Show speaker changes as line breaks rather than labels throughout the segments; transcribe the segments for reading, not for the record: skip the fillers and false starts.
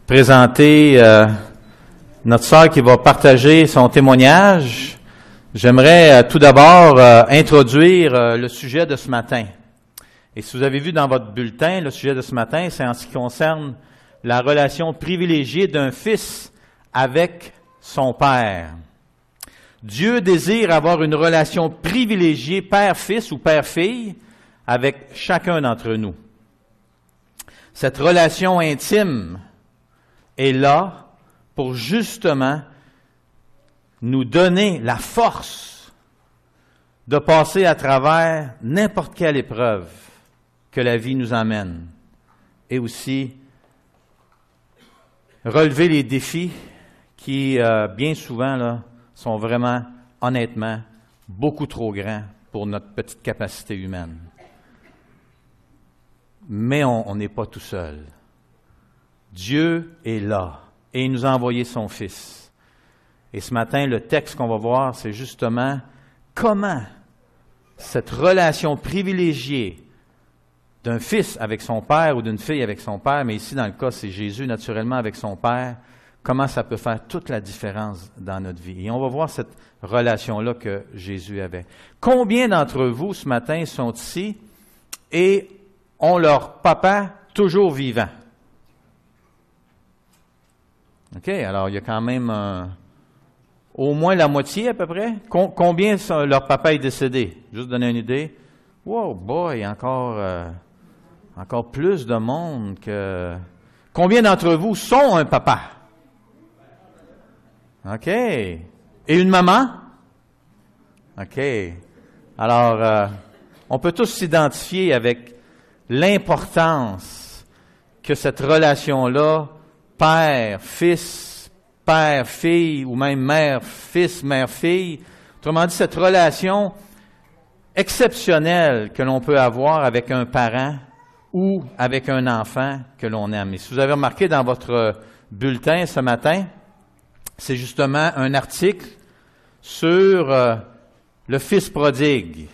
présenter notre sœur qui va partager son témoignage. J'aimerais tout d'abord introduire le sujet de ce matin. Et si vous avez vu dans votre bulletin, le sujet de ce matin, c'est en ce qui concerne la relation privilégiée d'un fils avec son père. Dieu désire avoir une relation privilégiée père-fils ou père-fille avec chacun d'entre nous. Cette relation intime est là pour justement nous donner la force de passer à travers n'importe quelle épreuve que la vie nous amène et aussi relever les défis qui, bien souvent, là, sont vraiment, honnêtement, beaucoup trop grands pour notre petite capacité humaine. Mais on n'est pas tout seul. Dieu est là et il nous a envoyé son Fils. Et ce matin, le texte qu'on va voir, c'est justement comment cette relation privilégiée d'un fils avec son père ou d'une fille avec son père, mais ici dans le cas c'est Jésus naturellement avec son père, comment ça peut faire toute la différence dans notre vie. Et on va voir cette relation-là que Jésus avait. Combien d'entre vous ce matin sont ici et ont leur papa toujours vivant? OK, alors il y a quand même au moins la moitié à peu près. Combien leur papa est décédé? Juste donner une idée. Wow, boy, encore plus de monde que... Combien d'entre vous sont un papa? OK. Et une maman? OK. Alors, on peut tous s'identifier avec l'importance que cette relation-là, père-fils, père-fille, ou même mère-fils, mère-fille, autrement dit, cette relation exceptionnelle que l'on peut avoir avec un parent ou avec un enfant que l'on aime. Et si vous avez remarqué dans votre bulletin ce matin, c'est justement un article sur le fils prodigue.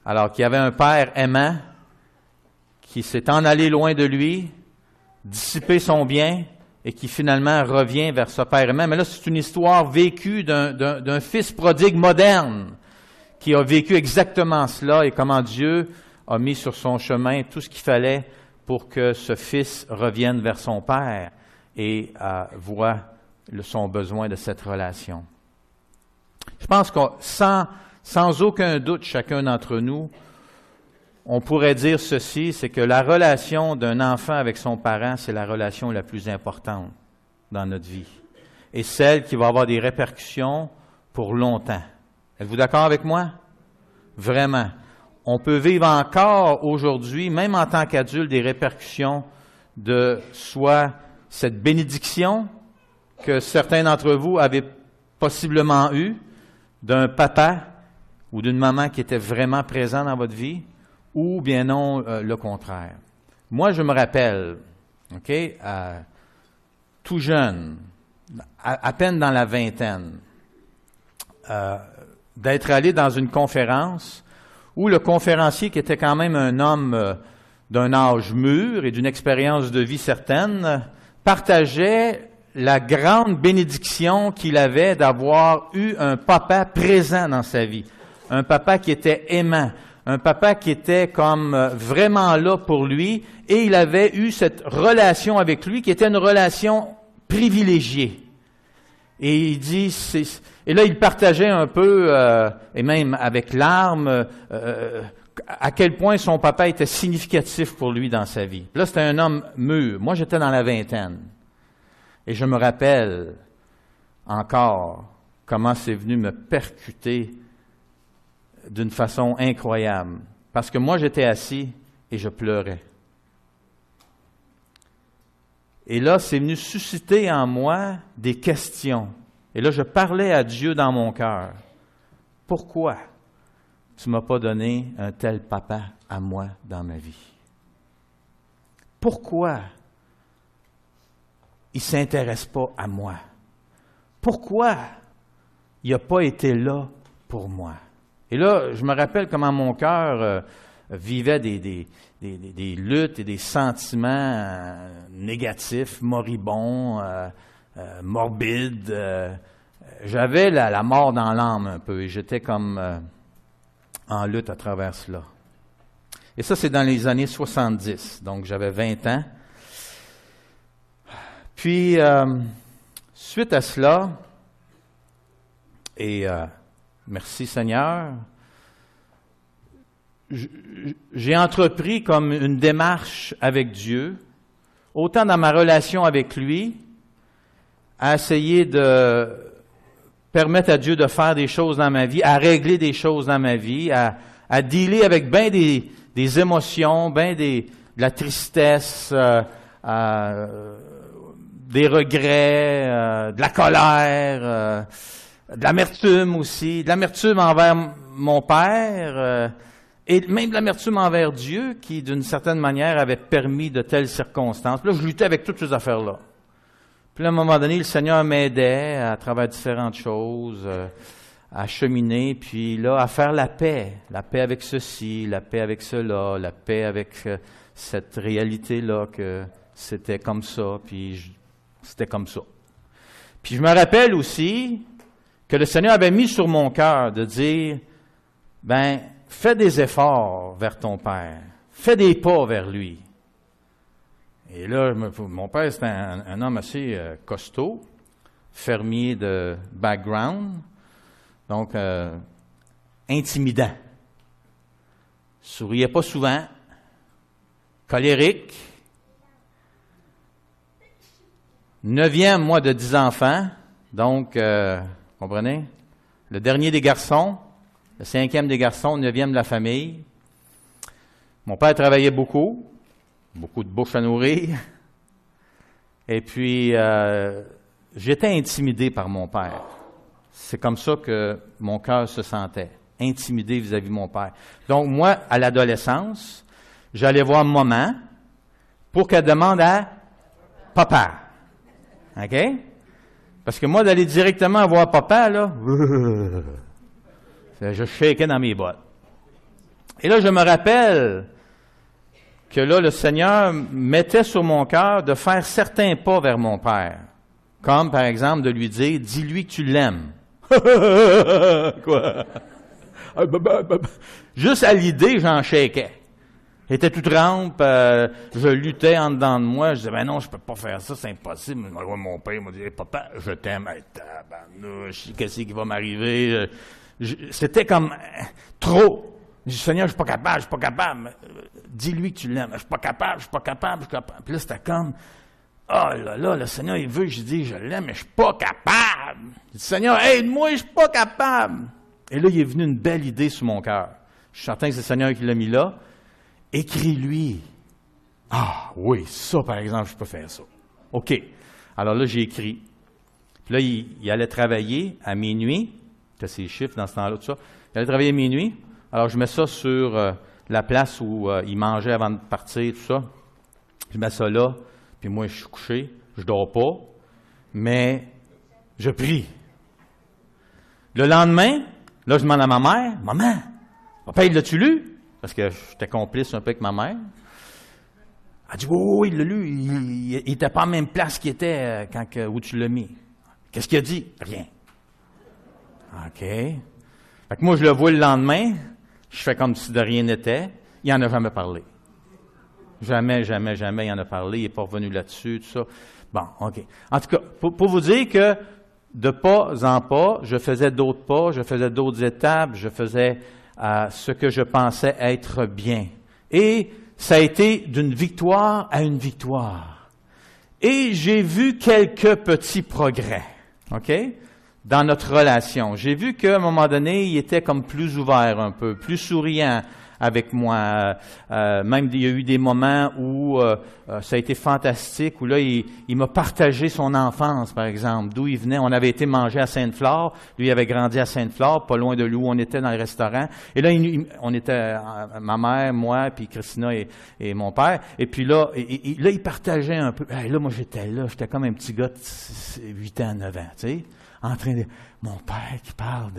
Alors qu'il y avait un père aimant qui s'est en allé loin de lui, dissipé son bien et qui finalement revient vers ce père aimant. Mais là, c'est une histoire vécue d'un fils prodigue moderne qui a vécu exactement cela et comment Dieu a mis sur son chemin tout ce qu'il fallait pour que ce fils revienne vers son père et voit son besoin de cette relation. Je pense que sans aucun doute, chacun d'entre nous, on pourrait dire ceci, c'est que la relation d'un enfant avec son parent, c'est la relation la plus importante dans notre vie. Et celle qui va avoir des répercussions pour longtemps. Êtes-vous d'accord avec moi? Vraiment. On peut vivre encore aujourd'hui, même en tant qu'adulte, des répercussions de soit cette bénédiction que certains d'entre vous avaient possiblement eue, d'un papa ou d'une maman qui était vraiment présent dans votre vie, ou bien non, le contraire. Moi, je me rappelle, OK, tout jeune, à peine dans la vingtaine, d'être allé dans une conférence où le conférencier, qui était quand même un homme d'un âge mûr et d'une expérience de vie certaine, partageait la grande bénédiction qu'il avait d'avoir eu un papa présent dans sa vie, un papa qui était aimant, un papa qui était comme vraiment là pour lui, et il avait eu cette relation avec lui qui était une relation privilégiée. Et il dit, et là il partageait un peu, et même avec larmes, à quel point son papa était significatif pour lui dans sa vie. Là, c'était un homme mûr. Moi, j'étais dans la vingtaine. Et je me rappelle encore comment c'est venu me percuter d'une façon incroyable. Parce que moi, j'étais assis et je pleurais. Et là, c'est venu susciter en moi des questions. Et là, je parlais à Dieu dans mon cœur. Pourquoi tu ne m'as pas donné un tel papa à moi dans ma vie? Pourquoi il ne s'intéresse pas à moi? Pourquoi il n'a pas été là pour moi? Et là, je me rappelle comment mon cœur vivait des luttes et des sentiments négatif, moribond, morbide. J'avais la mort dans l'âme un peu et j'étais comme en lutte à travers cela. Et ça, c'est dans les années 70, donc j'avais 20 ans. Puis, suite à cela, et merci Seigneur, j'ai entrepris comme une démarche avec Dieu, autant dans ma relation avec lui, à essayer de permettre à Dieu de faire des choses dans ma vie, à régler des choses dans ma vie, à dealer avec bien des émotions, bien de la tristesse, des regrets, de la colère, de l'amertume aussi, de l'amertume envers mon père, et même de l'amertume envers Dieu qui, d'une certaine manière, avait permis de telles circonstances. Puis là, je luttais avec toutes ces affaires-là. Puis à un moment donné, le Seigneur m'aidait à travers différentes choses, à cheminer, puis là, à faire la paix avec ceci, la paix avec cela, la paix avec cette réalité-là que c'était comme ça, puis c'était comme ça. Puis je me rappelle aussi que le Seigneur avait mis sur mon cœur de dire, fais des efforts vers ton Père, fais des pas vers lui. Et là, mon père, c'était un homme assez costaud, fermier de background, donc intimidant. Souriait pas souvent, colérique. 9e, moi, de 10 enfants, donc, comprenez? Le dernier des garçons, le 5e des garçons, 9e de la famille. Mon père travaillait beaucoup de bouche à nourrir. Et puis, j'étais intimidé par mon père. C'est comme ça que mon cœur se sentait, intimidé vis-à-vis de mon père. Donc, moi, à l'adolescence, j'allais voir maman pour qu'elle demande à papa. OK? Parce que moi, d'aller directement voir papa, là, je shakeais dans mes bottes. Et là, je me rappelle que là, le Seigneur mettait sur mon cœur de faire certains pas vers mon père. Comme, par exemple, de lui dire, dis-lui que tu l'aimes. Quoi? Juste à l'idée, j'en shakeais. J'étais tout trempe, je luttais en dedans de moi. Je disais, non, je peux pas faire ça, c'est impossible. Mon père m'a dit, hey, papa, je t'aime. Hey, tabarnouche, qu'est-ce qui va m'arriver? C'était comme trop. Je dis, Seigneur, je suis pas capable. Dis-lui que tu l'aimes. Je suis pas capable. Puis là, c'était comme, oh là, le Seigneur, il veut que je dise, je l'aime, mais je suis pas capable. Je dis, Seigneur, aide-moi, je suis pas capable. Et là, il est venu une belle idée sur mon cœur. Je suis certain que c'est le Seigneur qui l'a mis là. Écris-lui. Ah, oui, ça, par exemple, je peux faire ça. OK. Alors là, j'ai écrit. Puis là, il allait travailler à minuit. Tu as ses chiffres dans ce temps-là, tout ça. Il allait travailler à minuit. Alors, je mets ça sur la place où il mangeait avant de partir, tout ça. Je mets ça là, puis moi, je suis couché, je dors pas, mais je prie. Le lendemain, là, je demande à ma mère, « Maman, papa, il l'a-tu lu? » Parce que j'étais complice un peu avec ma mère. Elle dit, « Oui, il l'a lu, il n'était pas en même place qu'il était où tu l'as mis. » Qu'est-ce qu'il a dit? Rien. OK. Fait que moi, je le vois le lendemain, je fais comme si de rien n'était. Il n'en a jamais parlé. Jamais, il en a parlé. Il n'est pas revenu là-dessus, tout ça. Bon, OK. En tout cas, pour vous dire que de pas en pas, je faisais d'autres pas, je faisais d'autres étapes, je faisais ce que je pensais être bien. Et ça a été d'une victoire à une victoire. Et j'ai vu quelques petits progrès, OK? Dans notre relation. J'ai vu qu'à un moment donné, il était comme plus ouvert un peu, plus souriant avec moi. Même il y a eu des moments où ça a été fantastique, où là, il m'a partagé son enfance, par exemple, d'où il venait. On avait été manger à Sainte-Flore. Lui, il avait grandi à Sainte-Flore, pas loin de où on était dans le restaurant. Et là, on était, ma mère, moi, puis Christina et mon père. Et puis là, il partageait un peu. Hey, là, moi, j'étais comme un petit gars de 8 ans, 9 ans, tu sais. En train de... Mon père qui parle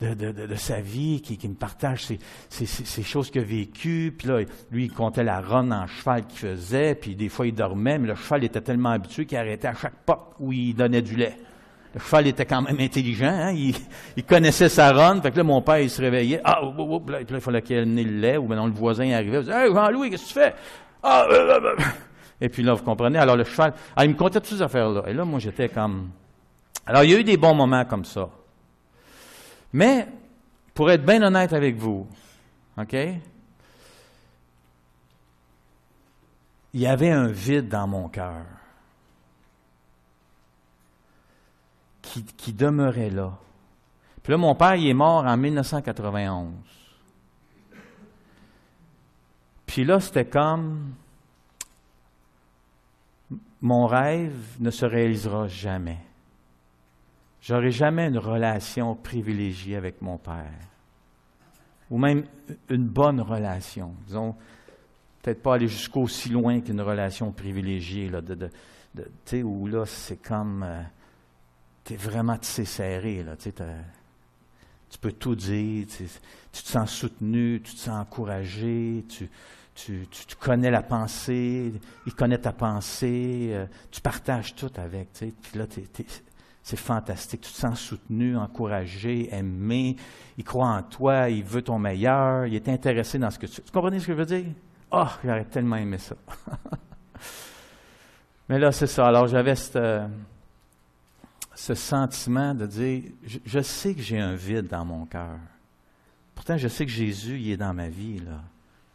de sa vie, qui me partage ces choses qu'il a vécues. Puis là, lui, il comptait la ronde en cheval qu'il faisait. puis des fois il dormait, mais le cheval était tellement habitué qu'il arrêtait à chaque porte où il donnait du lait. Le cheval était quand même intelligent, hein? Il connaissait sa ronde, fait que là, mon père, il se réveillait, puis là, il fallait qu'il ait le lait, ou maintenant le voisin arrivait, il disait, « Hey, Jean-Louis, qu'est-ce que tu fais? » Et puis là, vous comprenez, alors le cheval, il me contait toutes ces affaires-là. Et là, moi, j'étais comme... Alors, il y a eu des bons moments comme ça. Mais, pour être bien honnête avec vous, OK? Il y avait un vide dans mon cœur qui demeurait là. Puis là, mon père, il est mort en 1991. Puis là, c'était comme, mon rêve ne se réalisera jamais. J'aurai jamais une relation privilégiée avec mon père. Ou même une bonne relation. Disons, peut-être pas aller jusqu'aussi loin qu'une relation privilégiée, là, tu sais, où là, c'est comme, t'es vraiment tissé serré, là, tu sais, tu peux tout dire, tu te sens soutenu, tu te sens encouragé, tu connais la pensée, il connaît ta pensée, tu partages tout avec, tu sais, puis là, c'est fantastique, tu te sens soutenu, encouragé, aimé, il croit en toi, il veut ton meilleur, il est intéressé dans ce que tu... Vous comprenez ce que je veux dire? Oh, j'aurais tellement aimé ça. Mais là, c'est ça, alors j'avais ce sentiment de dire, je sais que j'ai un vide dans mon cœur. Pourtant, je sais que Jésus, il est dans ma vie, là.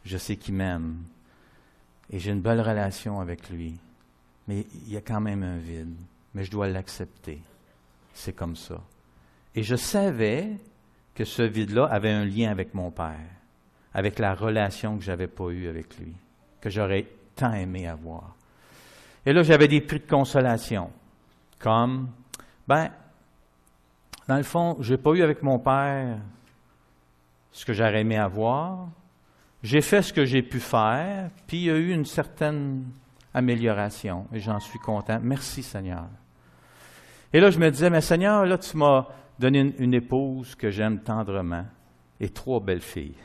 Je sais qu'il m'aime. Et j'ai une belle relation avec lui. Mais il y a quand même un vide. Mais je dois l'accepter. C'est comme ça. Et je savais que ce vide-là avait un lien avec mon père, avec la relation que je n'avais pas eue avec lui, que j'aurais tant aimé avoir. Et là, j'avais des prix de consolation, comme, dans le fond, je n'ai pas eu avec mon père ce que j'aurais aimé avoir. J'ai fait ce que j'ai pu faire, puis il y a eu une certaine amélioration, et j'en suis content. Merci, Seigneur. Et là, je me disais, mais Seigneur, là, tu m'as donné une épouse que j'aime tendrement, et 3 belles filles.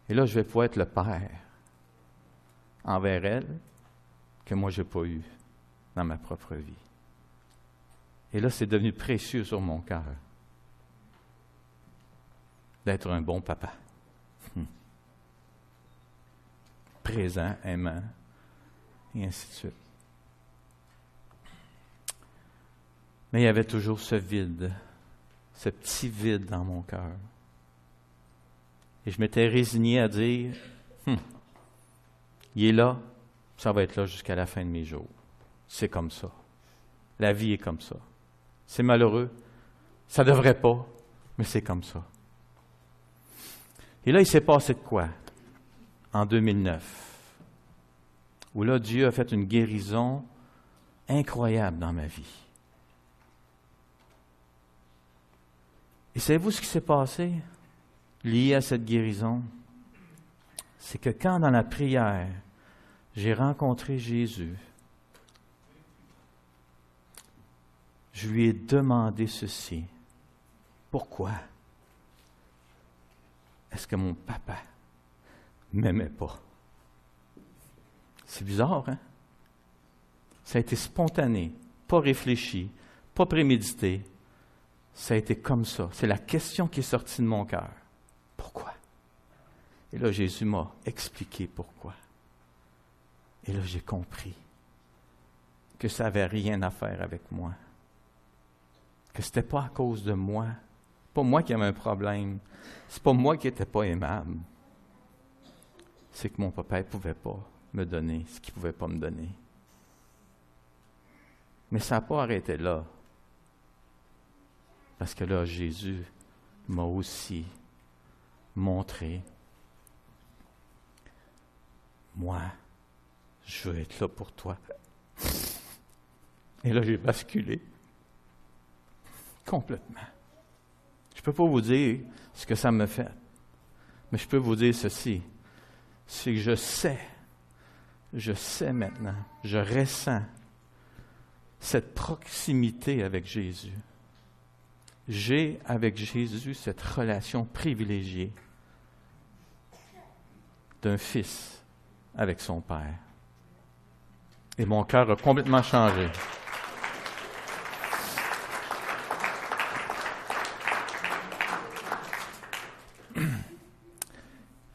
Et là, je vais pouvoir être le père envers elles que moi, je n'ai pas eu dans ma propre vie. Et là, c'est devenu précieux sur mon cœur d'être un bon papa. Présent, aimant, et ainsi de suite. Mais il y avait toujours ce vide, ce petit vide dans mon cœur. Et je m'étais résigné à dire, il est là, ça va être là jusqu'à la fin de mes jours. C'est comme ça. La vie est comme ça. C'est malheureux, ça ne devrait pas, mais c'est comme ça. Et là, il s'est passé de quoi? En 2009, où là, Dieu a fait une guérison incroyable dans ma vie. Et savez-vous ce qui s'est passé lié à cette guérison? C'est que quand dans la prière, j'ai rencontré Jésus, je lui ai demandé ceci. Pourquoi? Est-ce que mon papa m'aimait pas? C'est bizarre, hein? Ça a été spontané, pas réfléchi, pas prémédité. Ça a été comme ça. C'est la question qui est sortie de mon cœur. Pourquoi? Et là, Jésus m'a expliqué pourquoi. Et là, j'ai compris que ça n'avait rien à faire avec moi. Que ce n'était pas à cause de moi. Pas moi qui avais un problème. C'est pas moi qui n'étais pas aimable. C'est que mon papa ne pouvait pas me donner ce qu'il ne pouvait pas me donner. Mais ça n'a pas arrêté là. Parce que là, Jésus m'a aussi montré, moi, je veux être là pour toi. Et là, j'ai basculé complètement. Je ne peux pas vous dire ce que ça me fait, mais je peux vous dire ceci, c'est que je sais maintenant, je ressens cette proximité avec Jésus. J'ai avec Jésus cette relation privilégiée d'un fils avec son père. Et mon cœur a complètement changé.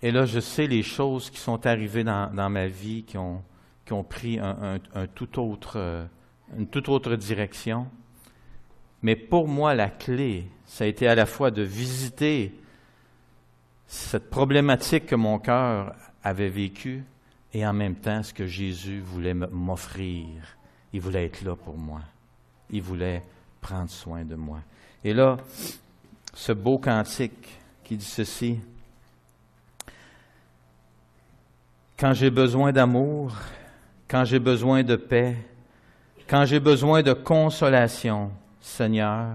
Et là, je sais les choses qui sont arrivées dans ma vie, qui ont pris une toute autre direction. Mais pour moi, la clé, ça a été à la fois de visiter cette problématique que mon cœur avait vécue et en même temps ce que Jésus voulait m'offrir. Il voulait être là pour moi. Il voulait prendre soin de moi. Et là, ce beau cantique qui dit ceci: quand j'ai besoin d'amour, quand j'ai besoin de paix, quand j'ai besoin de consolation, Seigneur,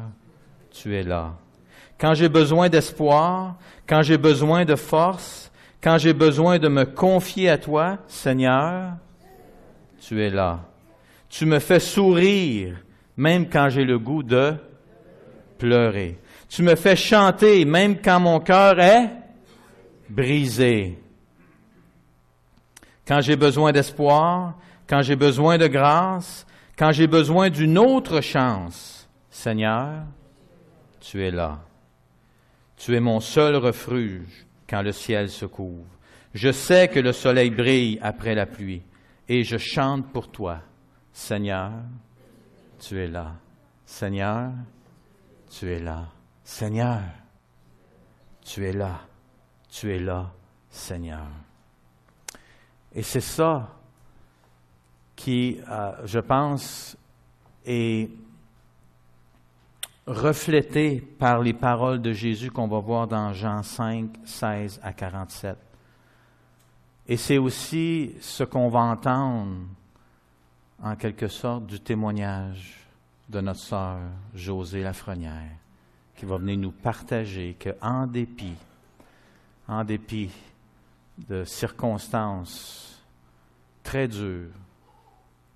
tu es là. Quand j'ai besoin d'espoir, quand j'ai besoin de force, quand j'ai besoin de me confier à toi, Seigneur, tu es là. Tu me fais sourire, même quand j'ai le goût de pleurer. Tu me fais chanter, même quand mon cœur est brisé. Quand j'ai besoin d'espoir, quand j'ai besoin de grâce, quand j'ai besoin d'une autre chance, Seigneur, tu es là. Tu es mon seul refuge quand le ciel se couvre. Je sais que le soleil brille après la pluie et je chante pour toi. Seigneur, tu es là. Seigneur, tu es là. Seigneur, tu es là. Tu es là, Seigneur. Et c'est ça qui, je pense, est reflété par les paroles de Jésus qu'on va voir dans Jean 5, 16 à 47. Et c'est aussi ce qu'on va entendre, en quelque sorte, du témoignage de notre sœur Josée Lafrenière, qui va venir nous partager qu'en dépit de circonstances très dures,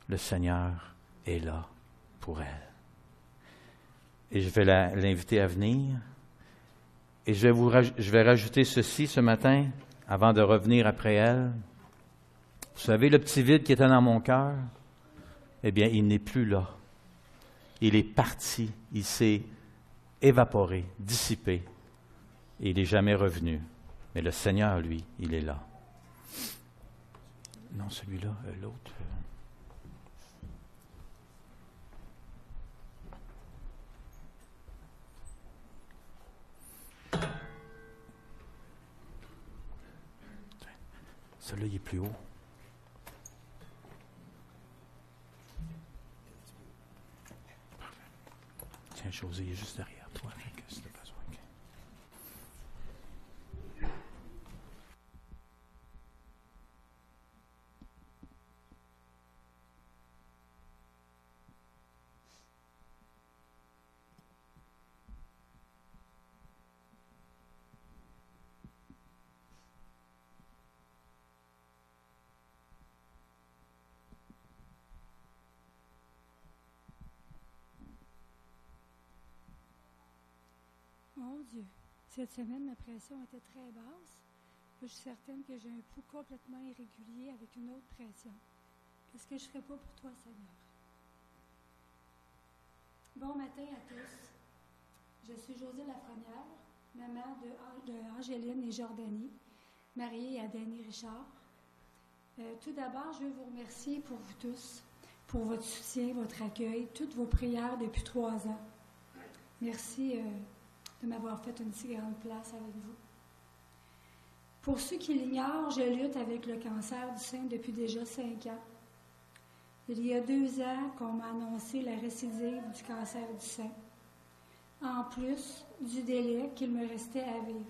le Seigneur est là pour elle. Et je vais l'inviter à venir. Et je vais rajouter ceci ce matin, avant de revenir après elle. Vous savez, le petit vide qui était dans mon cœur, eh bien, il n'est plus là. Il est parti, il s'est évaporé, dissipé, et il n'est jamais revenu. Mais le Seigneur, lui, il est là. Non, celui-là, l'autre. Celui-là, il est plus haut. Tiens, José, il est juste derrière toi. Si tu as besoin.
Mon Dieu, cette semaine, ma pression était très basse. Je suis certaine que j'ai un pouls complètement irrégulier avec une autre pression. Qu'est-ce que je ne ferais pas pour toi, Seigneur? Bon matin à tous. Je suis Josée Lafrenière, maman de Angéline et Jordanie, mariée à Danny Richard. Tout d'abord, je veux vous remercier pour vous tous, pour votre soutien, votre accueil, toutes vos prières depuis 3 ans. Merci de m'avoir fait une si grande place avec vous. Pour ceux qui l'ignorent, je lutte avec le cancer du sein depuis déjà 5 ans. Il y a 2 ans qu'on m'a annoncé la récidive du cancer du sein, en plus du délai qu'il me restait à vivre.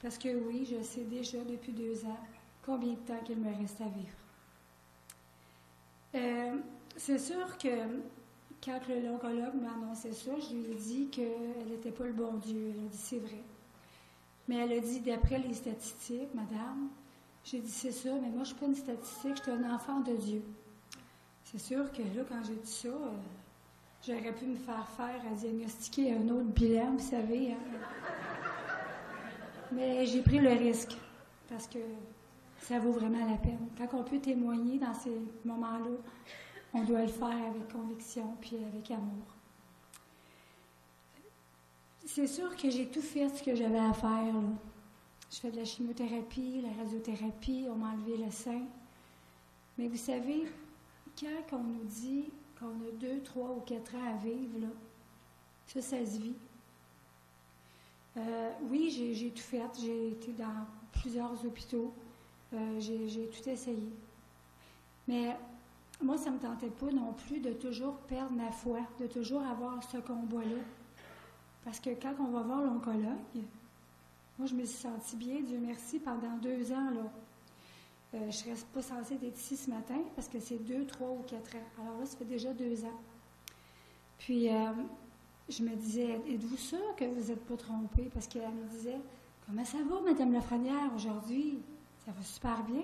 Parce que oui, je sais déjà depuis 2 ans combien de temps qu'il me reste à vivre. C'est sûr que quand l'oncologue m'a annoncé ça, je lui ai dit qu'elle n'était pas le bon Dieu. Elle a dit, c'est vrai. Mais elle a dit, d'après les statistiques, madame, j'ai dit, c'est ça, mais moi, je ne suis pas une statistique, je suis un enfant de Dieu. C'est sûr que là, quand j'ai dit ça, j'aurais pu me faire diagnostiquer un autre bilan, vous savez. Hein? Mais j'ai pris le risque, parce que ça vaut vraiment la peine. Quand on peut témoigner dans ces moments-là, on doit le faire avec conviction puis avec amour. C'est sûr que j'ai tout fait ce que j'avais à faire, là. Je fais de la chimiothérapie, la radiothérapie, on m'a enlevé le sein. Mais vous savez, quand on nous dit qu'on a 2, 3 ou 4 ans à vivre, là, ça se vit. Oui, j'ai tout fait. J'ai été dans plusieurs hôpitaux. J'ai tout essayé. Mais moi, ça ne me tentait pas non plus de toujours perdre ma foi, de toujours avoir ce combat-là. Parce que quand on va voir l'oncologue, moi, je me suis sentie bien, Dieu merci, pendant 2 ans, là. Je ne serais pas censée être ici ce matin parce que c'est 2, 3 ou 4 ans. Alors là, ça fait déjà 2 ans. Puis, je me disais, êtes-vous sûre que vous n'êtes pas trompée? Parce qu'elle me disait, comment ça va, Madame Lafrenière, aujourd'hui? Ça va super bien.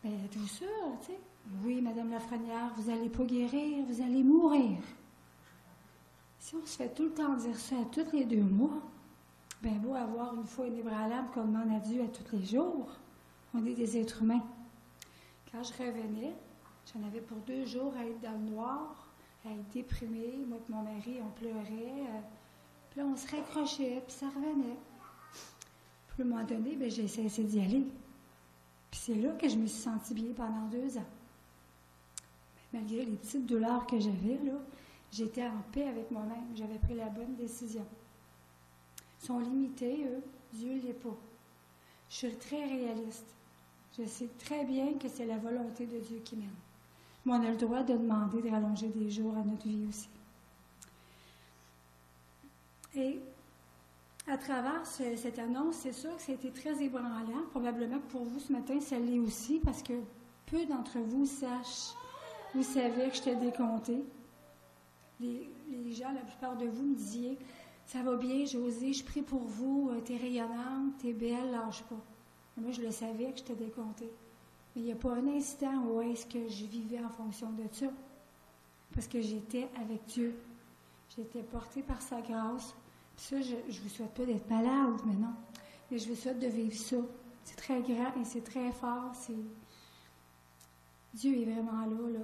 Mais êtes-vous sûre, tu sais? Oui, Madame Lafrenière, vous n'allez pas guérir, vous allez mourir. Si on se fait tout le temps dire ça à tous les 2 mois, bien beau avoir une foi inébranlable comme demande à Dieu à tous les jours, on est des êtres humains. Quand je revenais, j'en avais pour 2 jours à être dans le noir, à être déprimée. Moi et mon mari, on pleurait. Puis là, on se raccrochait, puis ça revenait. Puis à un moment donné, bien, j'ai cessé d'y aller. Puis c'est là que je me suis sentie bien pendant 2 ans. Mais malgré les petites douleurs que j'avais, là, j'étais en paix avec moi-même. J'avais pris la bonne décision. Ils sont limités, eux. Dieu ne l'est pas. Je suis très réaliste. Je sais très bien que c'est la volonté de Dieu qui mène. Mais on a le droit de demander de rallonger des jours à notre vie aussi. Et à travers cette annonce, c'est sûr que ça a été très ébranlant. Probablement que pour vous, ce matin, ça l'est aussi, parce que peu d'entre vous sachent, vous savez que j'étais décomptée. Les gens, la plupart de vous me disiez, ça va bien, Josée, je prie pour vous, t'es rayonnante, t'es belle, lâche pas. Moi, je le savais que j'étais décomptée. Mais il n'y a pas un instant où est-ce que je vivais en fonction de ça. Parce que j'étais avec Dieu. J'étais portée par sa grâce. Puis ça, je ne vous souhaite pas d'être malade, mais non. Mais je vous souhaite de vivre ça. C'est très grand et c'est très fort. Dieu est vraiment là.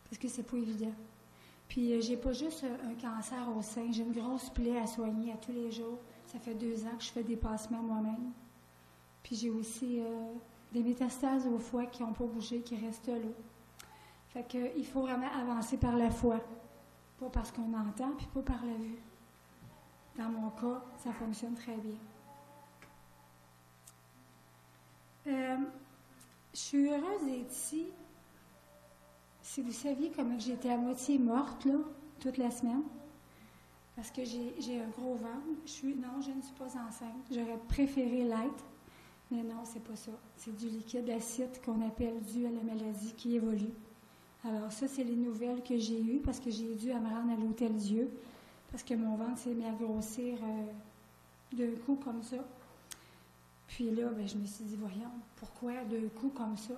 Parce que c'est pas évident. Puis j'ai pas juste un cancer au sein. J'ai une grosse plaie à soigner à tous les jours. Ça fait 2 ans que je fais des passements moi-même. Puis j'ai aussi des métastases au foie qui n'ont pas bougé, qui restent là. Fait que il faut vraiment avancer par la foi. Pas parce qu'on entend, puis pas par la vue. Dans mon cas, ça fonctionne très bien. Je suis heureuse d'être ici. Si vous saviez comment j'étais à moitié morte, là, toute la semaine, parce que j'ai un gros ventre. Non, je ne suis pas enceinte. J'aurais préféré l'être, mais non, c'est pas ça. C'est du liquide acide qu'on appelle dû à la maladie qui évolue. Alors ça, c'est les nouvelles que j'ai eues parce que j'ai dû me rendre à l'Hôtel Dieu parce que mon ventre s'est mis à grossir d'un coup comme ça. Puis là, ben, je me suis dit, voyons, pourquoi d'un coup comme ça?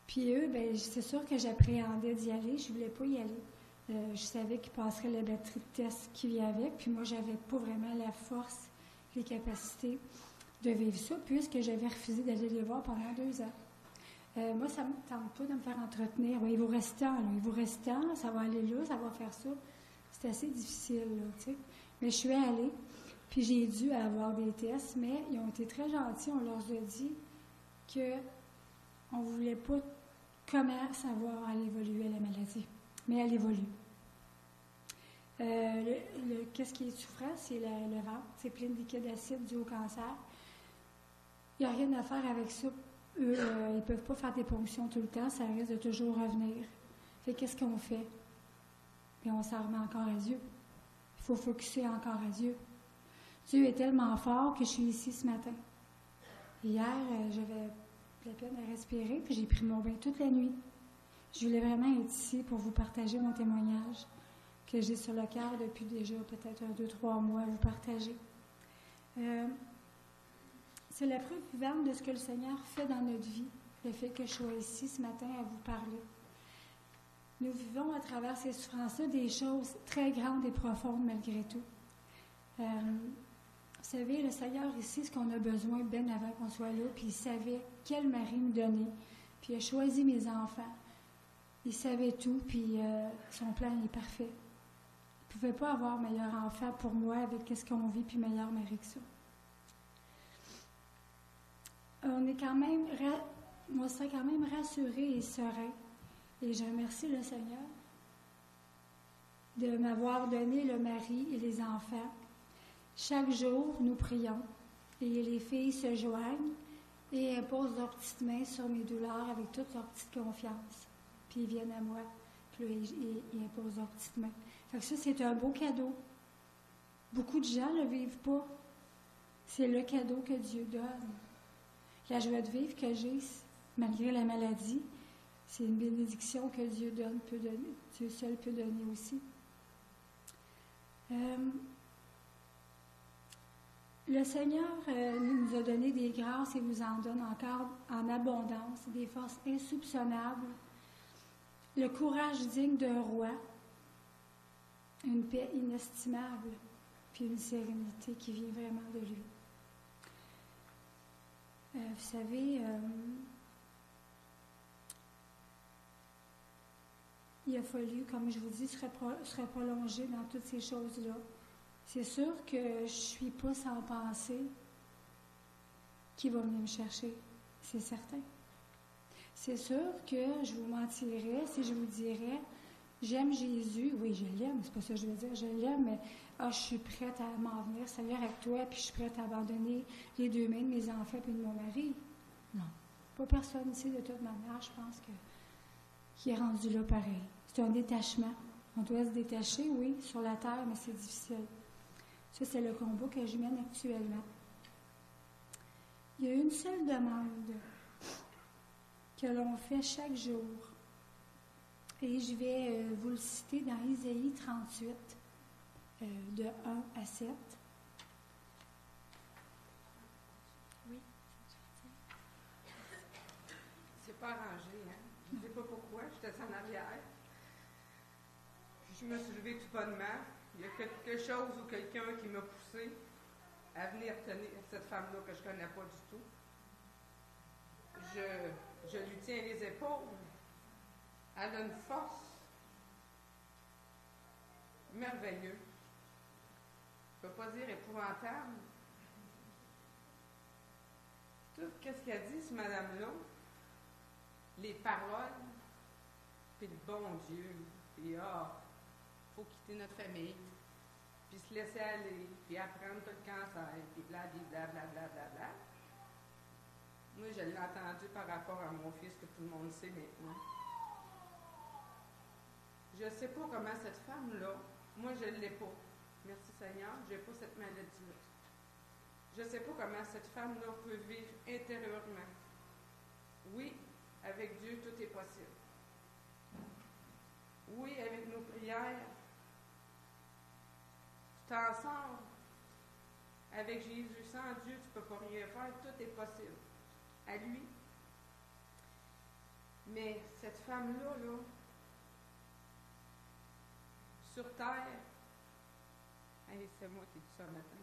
Puis eux, ben, c'est sûr que j'appréhendais d'y aller. Je ne voulais pas y aller. Je savais qu'ils passeraient la batterie de test qui vient avec. Puis moi, j'avais pas vraiment la force, les capacités de vivre ça, puisque j'avais refusé d'aller les voir pendant 2 ans. Moi, ça ne me tente pas de me faire entretenir. Ben, il vous reste temps, là. Il vous reste temps, ça va aller là, ça va faire ça. C'est assez difficile, là, tu sais. Mais je suis allée, puis j'ai dû avoir des tests, mais ils ont été très gentils. On leur a dit qu'on ne voulait pas comment savoir elle évoluer, la maladie. Mais elle évolue. Qu'est-ce qui est souffrant? C'est le ventre. C'est plein de liquide acide dû au cancer. Il n'y a rien à faire avec ça. Eux, ils ne peuvent pas faire des ponctions tout le temps. Ça risque de toujours revenir. Fait qu'est-ce qu'on fait? Puis on s'en remet encore à Dieu. Il faut focusser encore à Dieu. Dieu est tellement fort que je suis ici ce matin. Hier, j'avais la peine à respirer, puis j'ai pris mon bain toute la nuit. Je voulais vraiment être ici pour vous partager mon témoignage que j'ai sur le cœur depuis déjà peut-être 2-3 mois à vous partager. C'est la preuve vivante de ce que le Seigneur fait dans notre vie, le fait que je sois ici ce matin à vous parler. Nous vivons à travers ces souffrances-là des choses très grandes et profondes malgré tout. Vous savez, le Seigneur ici, ce qu'on a besoin bien avant qu'on soit là, puis il savait quel mari me donner, puis il a choisi mes enfants. Il savait tout, puis son plan est parfait. Il ne pouvait pas avoir meilleur enfant pour moi avec ce qu'on vit, puis meilleur mari que ça. On est quand même, moi, je serais quand même rassurée et serein. Et je remercie le Seigneur de m'avoir donné le mari et les enfants. Chaque jour, nous prions et les filles se joignent et elles posent leurs petites mains sur mes douleurs avec toute leur petite confiance. Puis ils viennent à moi, puis là, ils imposent leurs petites mains. Fait que ça, c'est un beau cadeau. Beaucoup de gens ne le vivent pas. C'est le cadeau que Dieu donne. La joie de vivre que j'ai, malgré la maladie, c'est une bénédiction que Dieu donne, Dieu seul peut donner aussi. Le Seigneur nous a donné des grâces et nous en donne encore en abondance, des forces insoupçonnables, le courage digne d'un roi, une paix inestimable, puis une sérénité qui vient vraiment de lui. Vous savez, il a fallu, comme je vous dis, se prolonger dans toutes ces choses-là. C'est sûr que je ne suis pas sans penser qu'il va venir me chercher, c'est certain. C'est sûr que je vous mentirais si je vous dirais j'aime Jésus, oui, je l'aime, c'est pas ça que je veux dire, je l'aime, mais je suis prête à m'en venir, Seigneur, avec toi, puis je suis prête à abandonner les deux mains de mes enfants et de mon mari. Non, pas personne ici, de toute manière, je pense qui est rendu là pareil. C'est un détachement. On doit se détacher, oui, sur la terre, mais c'est difficile. Ça, c'est le combat que je mène actuellement. Il y a une seule demande que l'on fait chaque jour. Et je vais vous le citer dans Isaïe 38, de 1 à 7. Oui.
C'est pas arrangé, hein? Je ne sais pas pourquoi, j'étais en arrière. Je me suis levée tout bonnement. Il y a quelque chose ou quelqu'un qui m'a poussé à venir tenir cette femme-là que je ne connais pas du tout. Je lui tiens les épaules. Elle a une force merveilleuse. Je ne peux pas dire épouvantable. Tout ce qu'elle dit, cette madame-là, les paroles, puis le bon Dieu, puis faut quitter notre famille, puis se laisser aller, puis apprendre tout le cancer, puis blablabla. Moi, je l'ai entendu par rapport à mon fils, que tout le monde sait maintenant. Je ne sais pas comment cette femme-là, moi je ne l'ai pas. Merci Seigneur, je n'ai pas cette maladie-là. Je ne sais pas comment cette femme-là peut vivre intérieurement. Oui, avec Dieu, tout est possible. Oui, avec nos prières, tu t'en sors. Avec Jésus, sans Dieu, tu ne peux pas rien faire, tout est possible. À lui. Mais cette femme-là, sur terre, c'est moi qui dis ça matin.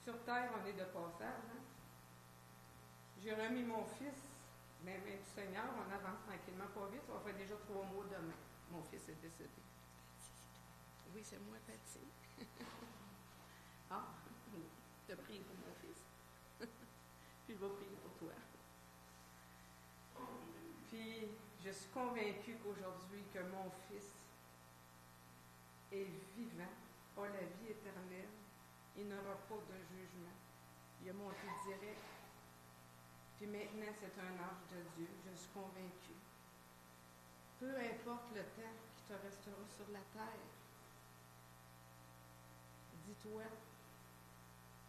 Sur terre, on est de passage. Hein? J'ai remis mon fils, mais du Seigneur, on avance tranquillement, pas vite. Ça va faire déjà 3 mois demain. Mon fils est décédé. Oui, c'est moi, Patsy. Tu as prié pour mon fils. Puis je vais prier pour toi. Puis, je suis convaincue qu'aujourd'hui, que mon fils est vivant, a la vie éternelle, il n'aura pas de jugement. Il a monté direct. Puis maintenant, c'est un ange de Dieu, je suis convaincue. Peu importe le temps qui te restera sur la terre, dis-toi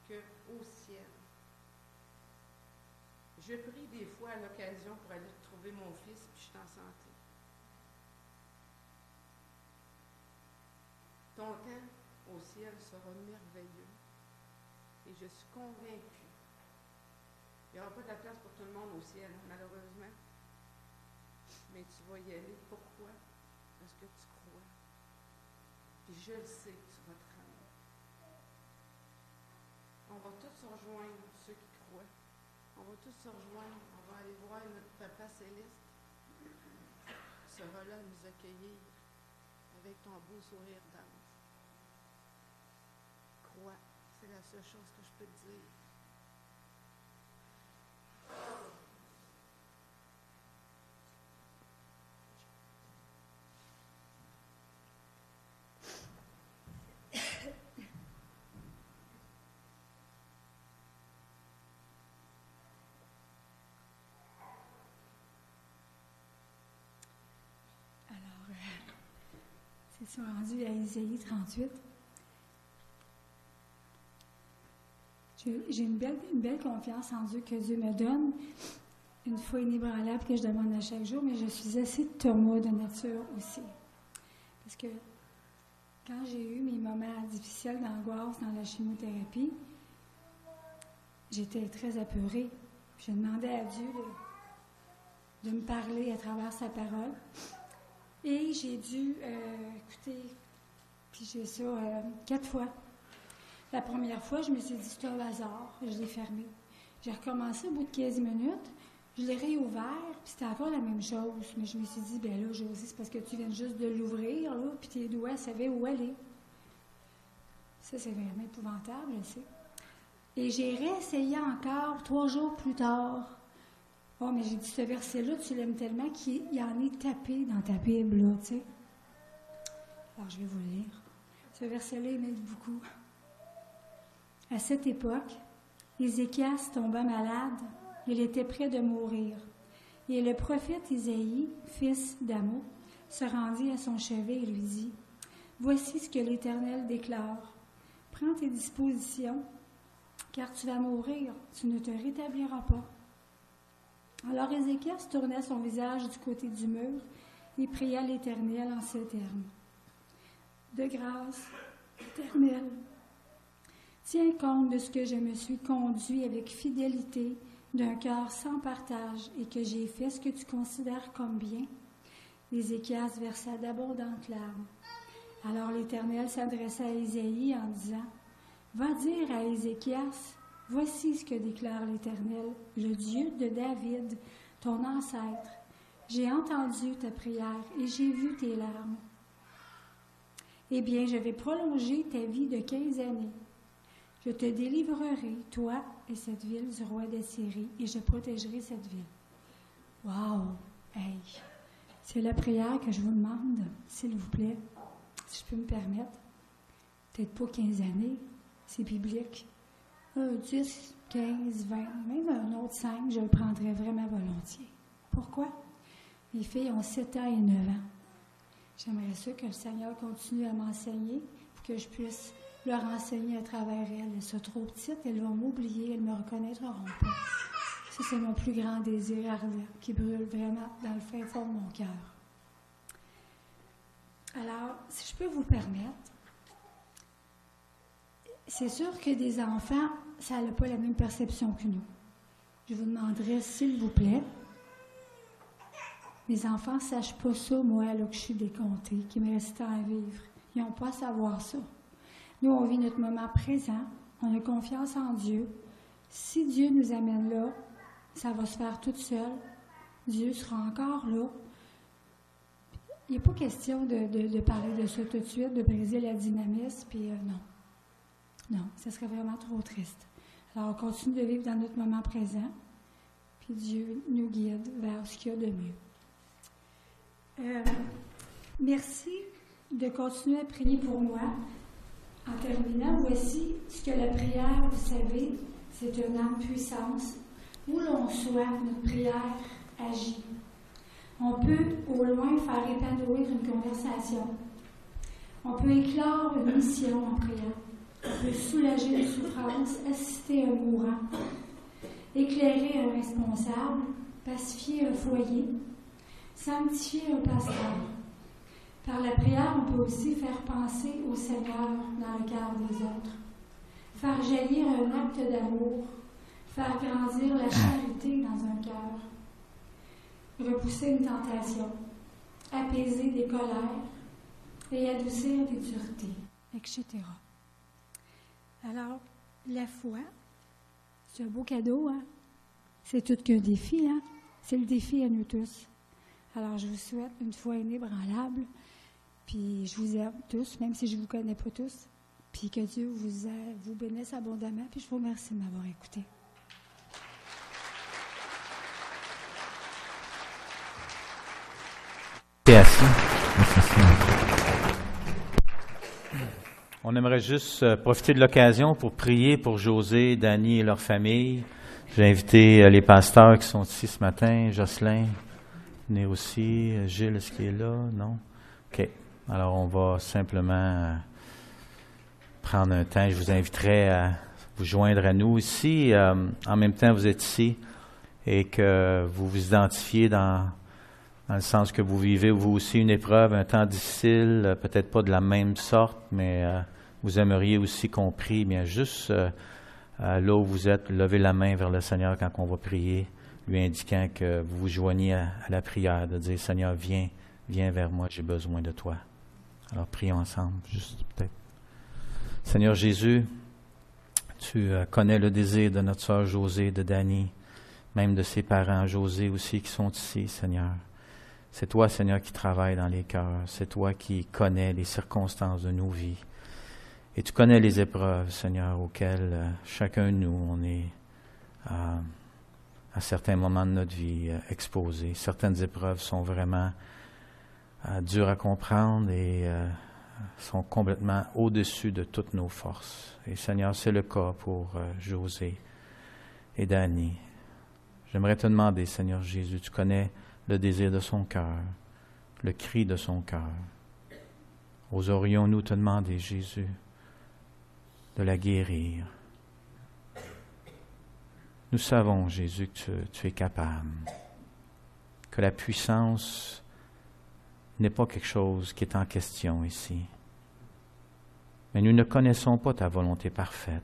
qu'au ciel, je prie des fois à l'occasion pour aller trouver mon fils, puis je suis en santé. Ton temps au ciel sera merveilleux. Et je suis convaincue. Il n'y aura pas de la place pour tout le monde au ciel, malheureusement. Mais tu vas y aller. Pourquoi? Parce que tu crois. Puis je le sais que tu vas te rendre. se rejoindre, ceux qui croient. On va tous se rejoindre. On va aller voir notre Papa Céleste. Il sera là à nous accueillir avec ton beau sourire d'ange. Crois, c'est la seule chose que je peux te dire.
C'est ça, rendu à Isaïe 38. J'ai une belle confiance en Dieu que Dieu me donne, une foi inébranlable que je demande à chaque jour, mais je suis assez Thomas de nature aussi. Parce que quand j'ai eu mes moments difficiles d'angoisse dans la chimiothérapie, j'étais très apeurée. Je demandais à Dieu de me parler à travers sa parole. Et j'ai dû écouter, puis j'ai ça 4 fois. La première fois, je me suis dit, c'est un hasard, je l'ai fermé. J'ai recommencé au bout de 15 minutes, je l'ai réouvert, puis c'était encore la même chose. Mais je me suis dit, ben là, Josie, c'est parce que tu viens juste de l'ouvrir, là, puis tes doigts savaient où aller. Ça, c'est vraiment épouvantable, je sais. Et j'ai réessayé encore 3 jours plus tard. Oh, mais j'ai dit, ce verset-là, tu l'aimes tellement qu'il y en est tapé dans ta Bible, là, tu sais. Alors, je vais vous le lire. Ce verset-là, il m'aide beaucoup. À cette époque, Ézéchias tomba malade. Il était près de mourir. Et le prophète Isaïe, fils d'Amos, se rendit à son chevet et lui dit, « Voici ce que l'Éternel déclare. Prends tes dispositions, car tu vas mourir, tu ne te rétabliras pas. » Alors Ézéchias tourna son visage du côté du mur et pria l'Éternel en ces termes. « De grâce, Éternel, tiens compte de ce que je me suis conduit avec fidélité, d'un cœur sans partage, et que j'ai fait ce que tu considères comme bien. » Ézéchias versa d'abondantes larmes. Alors l'Éternel s'adressa à Isaïe en disant, « Va dire à Ézéchias, voici ce que déclare l'Éternel, le Dieu de David, ton ancêtre. J'ai entendu ta prière et j'ai vu tes larmes. Eh bien, je vais prolonger ta vie de 15 années. Je te délivrerai, toi et cette ville du roi d'Assyrie, et je protégerai cette ville. » Wow! Hey! C'est la prière que je vous demande, s'il vous plaît, si je peux me permettre. Peut-être pas 15 années, c'est biblique. 10, 15, 20, même un autre 5, je le prendrais vraiment volontiers. Pourquoi? Mes filles ont 7 ans et 9 ans. J'aimerais ça que le Seigneur continue à m'enseigner pour que je puisse leur enseigner à travers elles. Elles sont trop petites, elles vont m'oublier, elles ne me reconnaîtront pas. Ça, c'est mon plus grand désir ardent qui brûle vraiment dans le fin fond de mon cœur. Alors, si je peux vous permettre, c'est sûr que des enfants, ça n'a pas la même perception que nous. Je vous demanderais, s'il vous plaît, mes enfants ne sachent pas ça, moi, là, que je suis décomptée, qu'il me reste temps à vivre. Ils n'ont pas à savoir ça. Nous, on vit notre moment présent, on a confiance en Dieu. Si Dieu nous amène là, ça va se faire tout seul. Dieu sera encore là. Il n'y a pas question de parler de ça tout de suite, de briser la dynamisme, puis non. Non, ça serait vraiment trop triste. Alors, on continue de vivre dans notre moment présent, puis Dieu nous guide vers ce qu'il y a de mieux. Merci de continuer à prier pour moi. En terminant, voici ce que la prière, vous savez, c'est une arme puissance. Où l'on soit, notre prière agit. On peut, au loin, faire épanouir une conversation. On peut éclore une mission en priant. On peut soulager une souffrance, assister un mourant, éclairer un responsable, pacifier un foyer, sanctifier un pasteur. Par la prière, on peut aussi faire penser au Seigneur dans le cœur des autres, faire jaillir un acte d'amour, faire grandir la charité dans un cœur, repousser une tentation, apaiser des colères et adoucir des duretés, etc. Alors, la foi, C'est un beau cadeau, hein? C'est tout qu'un défi, hein? C'est le défi à nous tous. Alors, je vous souhaite une foi inébranlable, puis je vous aime tous, même si je ne vous connais pas tous, puis que Dieu vous bénisse abondamment, puis je vous remercie de m'avoir écouté.
Assis. On aimerait juste profiter de l'occasion pour prier pour José, Dany et leur famille. J'ai invité les pasteurs qui sont ici ce matin, Jocelyn, venez aussi. Gilles, est-ce qu'il est là? Non? OK. Alors, on va simplement prendre un temps. Je vous inviterai à vous joindre à nous ici. En même temps, vous êtes ici et que vous vous identifiez dans le sens que vous vivez, vous aussi, une épreuve, un temps difficile, peut-être pas de la même sorte, mais vous aimeriez aussi qu'on prie, bien juste là où vous êtes, levez la main vers le Seigneur quand on va prier, lui indiquant que vous vous joignez à la prière, de dire, Seigneur, viens vers moi, j'ai besoin de toi. Alors, prions ensemble, juste peut-être. Seigneur Jésus, tu connais le désir de notre sœur José, de Dany, même de ses parents, José aussi, qui sont ici, Seigneur. C'est toi, Seigneur, qui travaille dans les cœurs. C'est toi qui connais les circonstances de nos vies. Et tu connais les épreuves, Seigneur, auxquelles chacun de nous, on est à certains moments de notre vie exposés. Certaines épreuves sont vraiment dures à comprendre et sont complètement au-dessus de toutes nos forces. Et Seigneur, c'est le cas pour José et Dany. J'aimerais te demander, Seigneur Jésus, tu connais le désir de son cœur, le cri de son cœur. Oserions-nous te demander, Jésus, de la guérir? Nous savons, Jésus, que tu es capable, que la puissance n'est pas quelque chose qui est en question ici. Mais nous ne connaissons pas ta volonté parfaite.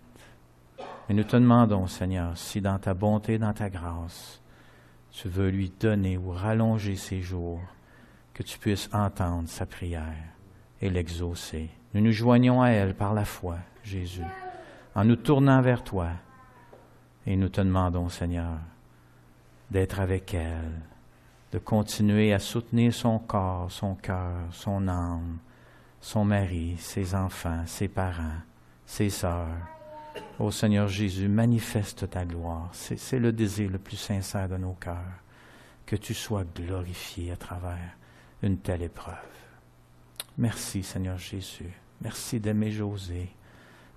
Mais nous te demandons, Seigneur, si dans ta bonté, dans ta grâce, tu veux lui donner ou rallonger ses jours, que tu puisses entendre sa prière et l'exaucer. Nous nous joignons à elle par la foi, Jésus, en nous tournant vers toi. Et nous te demandons, Seigneur, d'être avec elle, de continuer à soutenir son corps, son cœur, son âme, son mari, ses enfants, ses parents, ses sœurs. Ô Seigneur Jésus, manifeste ta gloire. C'est le désir le plus sincère de nos cœurs, que tu sois glorifié à travers une telle épreuve. Merci, Seigneur Jésus. Merci d'aimer José.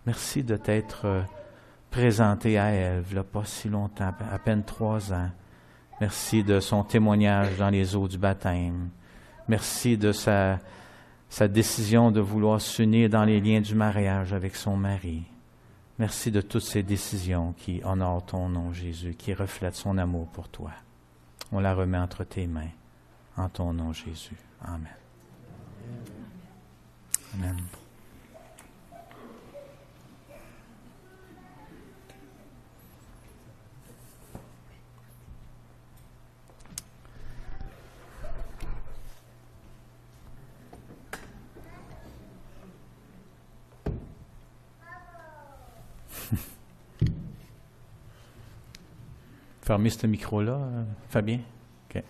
Merci de t'être présenté à elle, il n'y a pas si longtemps, à peine 3 ans. Merci de son témoignage dans les eaux du baptême. Merci de sa décision de vouloir s'unir dans les liens du mariage avec son mari. Merci de toutes ces décisions qui honorent ton nom, Jésus, qui reflètent son amour pour toi. On la remet entre tes mains, en ton nom, Jésus. Amen. Amen. Fermez ce micro-là, Fabien. OK.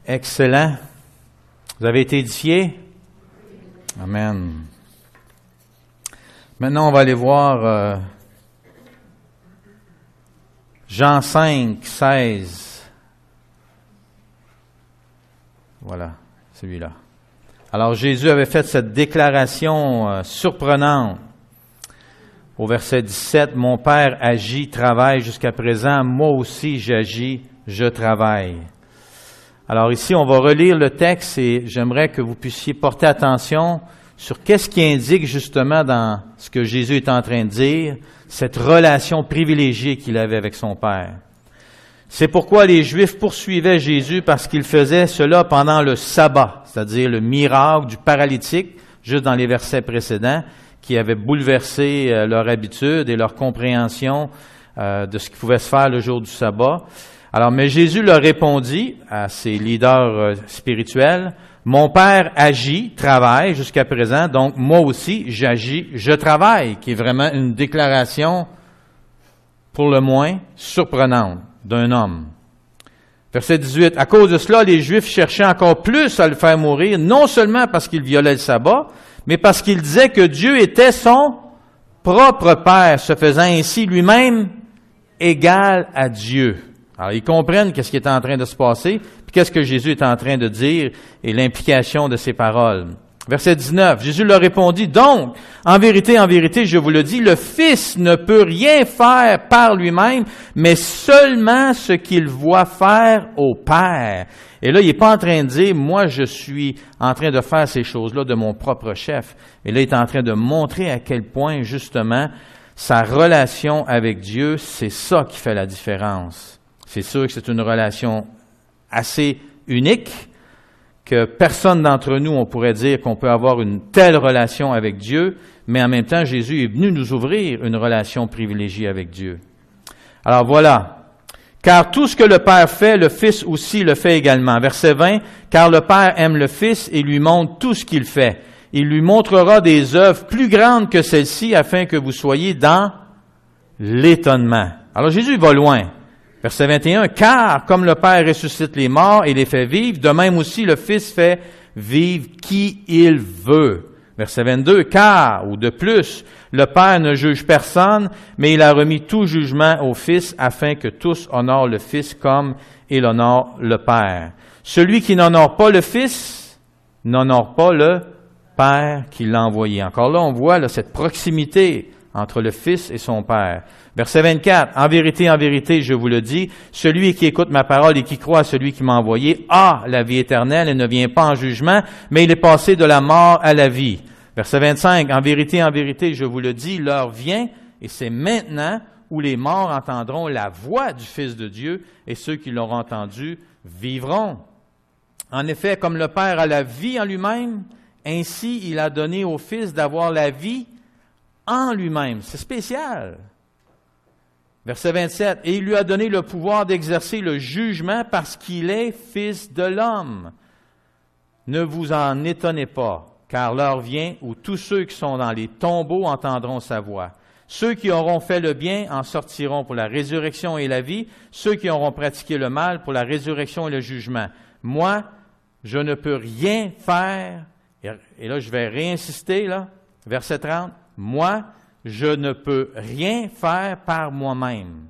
Excellent. Vous avez été édifiés? Amen. Maintenant, on va aller voir Jean 5, 16. Voilà, celui-là. Alors, Jésus avait fait cette déclaration surprenante. Au verset 17, « Mon Père agit, travaille jusqu'à présent, moi aussi j'agis, je travaille. » Alors ici, on va relire le texte et j'aimerais que vous puissiez porter attention sur qu'est-ce qui indique justement dans ce que Jésus est en train de dire, cette relation privilégiée qu'il avait avec son Père. C'est pourquoi les Juifs poursuivaient Jésus parce qu'il faisait cela pendant le sabbat, c'est-à-dire le miracle du paralytique, juste dans les versets précédents, qui avait bouleversé leur habitude et leur compréhension de ce qui pouvait se faire le jour du sabbat. Alors, mais Jésus leur répondit à ses leaders spirituels, « Mon Père agit, travaille jusqu'à présent, donc moi aussi j'agis, je travaille, qui est vraiment une déclaration pour le moins surprenante d'un homme. Verset 18. À cause de cela, les Juifs cherchaient encore plus à le faire mourir, non seulement parce qu'il violait le sabbat, mais parce qu'il disait que Dieu était son propre Père, se faisant ainsi lui-même égal à Dieu. Alors, ils comprennent qu'est-ce qui est en train de se passer, puis qu'est-ce que Jésus est en train de dire et l'implication de ses paroles. Verset 19, Jésus leur répondit, donc, en vérité, je vous le dis, le Fils ne peut rien faire par lui-même, mais seulement ce qu'il voit faire au Père. Et là, il n'est pas en train de dire, moi, je suis en train de faire ces choses-là de mon propre chef. Et là, il est en train de montrer à quel point, justement, sa relation avec Dieu, c'est ça qui fait la différence. C'est sûr que c'est une relation assez unique, que personne d'entre nous, on pourrait dire qu'on peut avoir une telle relation avec Dieu, mais en même temps, Jésus est venu nous ouvrir une relation privilégiée avec Dieu. Alors voilà. Car tout ce que le Père fait, le Fils aussi le fait également. Verset 20. Car le Père aime le Fils et lui montre tout ce qu'il fait. Il lui montrera des œuvres plus grandes que celles-ci afin que vous soyez dans l'étonnement. Alors Jésus va loin. Verset 21, « Car comme le Père ressuscite les morts et les fait vivre, de même aussi le Fils fait vivre qui il veut. » Verset 22, « Car, ou de plus, le Père ne juge personne, mais il a remis tout jugement au Fils, afin que tous honorent le Fils comme il honore le Père. Celui qui n'honore pas le Fils, n'honore pas le Père qui l'a envoyé. » Encore là, on voit là, cette proximité entre le Fils et son Père. Verset 24, « En vérité, je vous le dis, celui qui écoute ma parole et qui croit à celui qui m'a envoyé a la vie éternelle et ne vient pas en jugement, mais il est passé de la mort à la vie. » Verset 25, « En vérité, je vous le dis, l'heure vient, et c'est maintenant où les morts entendront la voix du Fils de Dieu, et ceux qui l'auront entendu vivront. En effet, comme le Père a la vie en lui-même, ainsi il a donné au Fils d'avoir la vie en lui-même. » C'est spécial. Verset 27, « Et il lui a donné le pouvoir d'exercer le jugement parce qu'il est Fils de l'homme. Ne vous en étonnez pas, car l'heure vient où tous ceux qui sont dans les tombeaux entendront sa voix. Ceux qui auront fait le bien en sortiront pour la résurrection et la vie, ceux qui auront pratiqué le mal pour la résurrection et le jugement. Moi, je ne peux rien faire. » Et là, je vais réinsister, là, verset 30, « Moi, je ne peux rien faire par moi-même.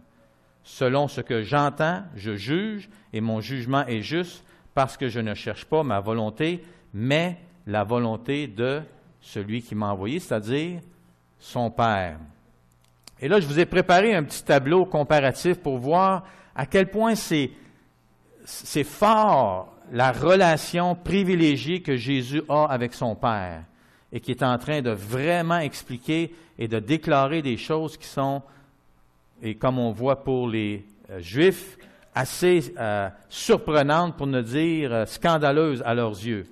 Selon ce que j'entends, je juge, et mon jugement est juste, parce que je ne cherche pas ma volonté, mais la volonté de celui qui m'a envoyé, c'est-à-dire son Père. » Et là, je vous ai préparé un petit tableau comparatif pour voir à quel point c'est fort la relation privilégiée que Jésus a avec son Père et qui est en train de vraiment expliquer et de déclarer des choses qui sont, et comme on voit pour les Juifs, assez surprenantes, pour ne dire scandaleuses à leurs yeux.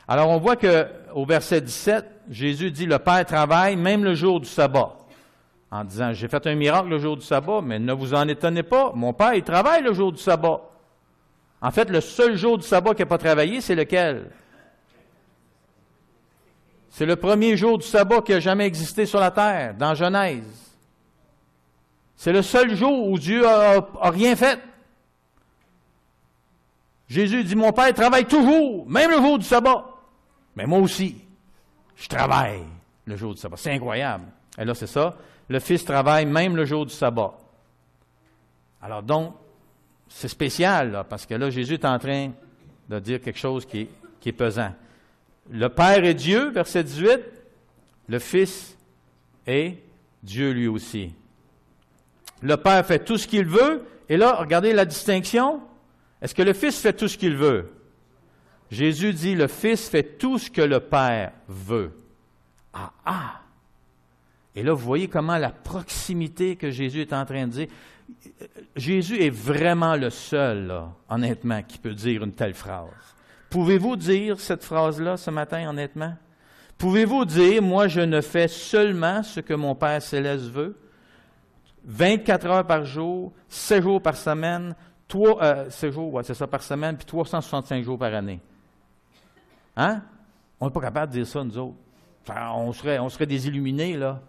Alors on voit qu'au verset 17, Jésus dit « Le Père travaille même le jour du sabbat ». En disant « J'ai fait un miracle le jour du sabbat, mais ne vous en étonnez pas, mon Père, il travaille le jour du sabbat. » En fait, le seul jour du sabbat qui n'a pas travaillé, c'est lequel? C'est le premier jour du sabbat qui a jamais existé sur la terre, dans Genèse. C'est le seul jour où Dieu a rien fait. Jésus dit, mon Père travaille toujours, même le jour du sabbat. Mais moi aussi, je travaille le jour du sabbat. C'est incroyable. Et là, c'est ça. Le Fils travaille même le jour du sabbat. Alors donc, c'est spécial, là, parce que là, Jésus est en train de dire quelque chose qui est pesant. Le Père est Dieu, verset 18. Le Fils est Dieu lui aussi. Le Père fait tout ce qu'il veut. Et là, regardez la distinction. Est-ce que le Fils fait tout ce qu'il veut? Jésus dit, le Fils fait tout ce que le Père veut. Ah! Et là, vous voyez comment la proximité que Jésus est en train de dire. Jésus est vraiment le seul, là, honnêtement, qui peut dire une telle phrase. Pouvez-vous dire cette phrase-là ce matin, honnêtement? Pouvez-vous dire, moi, je ne fais seulement ce que mon Père céleste veut? 24 heures par jour, 7 jours par semaine, 7 jours, c'est ça, par semaine, puis 365 jours par année. Hein? On n'est pas capable de dire ça, nous autres. On serait des illuminés, là.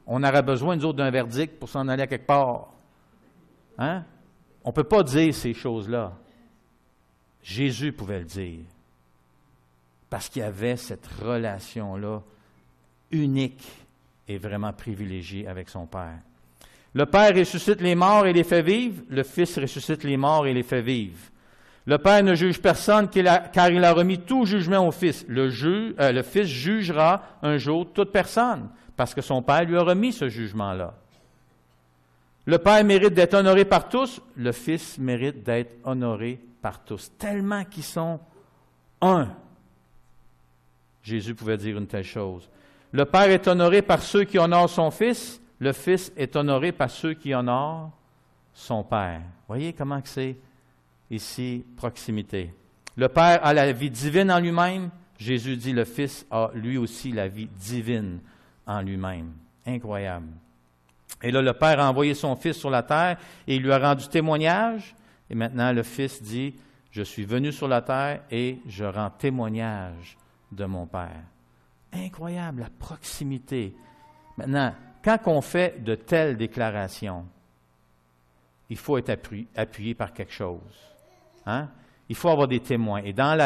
On aurait besoin, nous autres, d'un verdict pour s'en aller à quelque part. Hein? On ne peut pas dire ces choses-là. Jésus pouvait le dire. Parce qu'il y avait cette relation-là unique et vraiment privilégiée avec son Père. Le Père ressuscite les morts et les fait vivre. Le Fils ressuscite les morts et les fait vivre. Le Père ne juge personne car il a remis tout jugement au Fils. Le Fils jugera un jour toute personne parce que son Père lui a remis ce jugement-là. Le Père mérite d'être honoré par tous. Le Fils mérite d'être honoré par tous. Tellement qu'ils sont un. Jésus pouvait dire une telle chose. Le Père est honoré par ceux qui honorent son Fils. Le Fils est honoré par ceux qui honorent son Père. Voyez comment que c'est ici, proximité. Le Père a la vie divine en lui-même. Jésus dit le Fils a lui aussi la vie divine en lui-même. Incroyable. Et là, le Père a envoyé son Fils sur la terre et il lui a rendu témoignage. Et maintenant, le Fils dit, je suis venu sur la terre et je rends témoignage de mon Père. Incroyable, la proximité. Maintenant, quand on fait de telles déclarations, il faut être appuyé par quelque chose. Hein? Il faut avoir des témoins. Et dans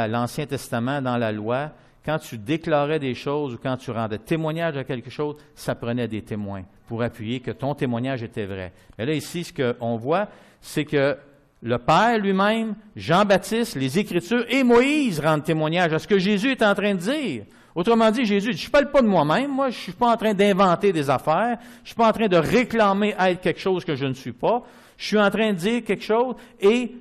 l'Ancien Testament, dans la loi, quand tu déclarais des choses ou quand tu rendais témoignage à quelque chose, ça prenait des témoins pour appuyer que ton témoignage était vrai. Mais là, ici, ce qu'on voit, c'est que le Père lui-même, Jean-Baptiste, les Écritures et Moïse rendent témoignage à ce que Jésus est en train de dire. Autrement dit, Jésus dit, je ne parle pas de moi-même, moi, je ne suis pas en train d'inventer des affaires, je ne suis pas en train de réclamer être quelque chose que je ne suis pas, je suis en train de dire quelque chose et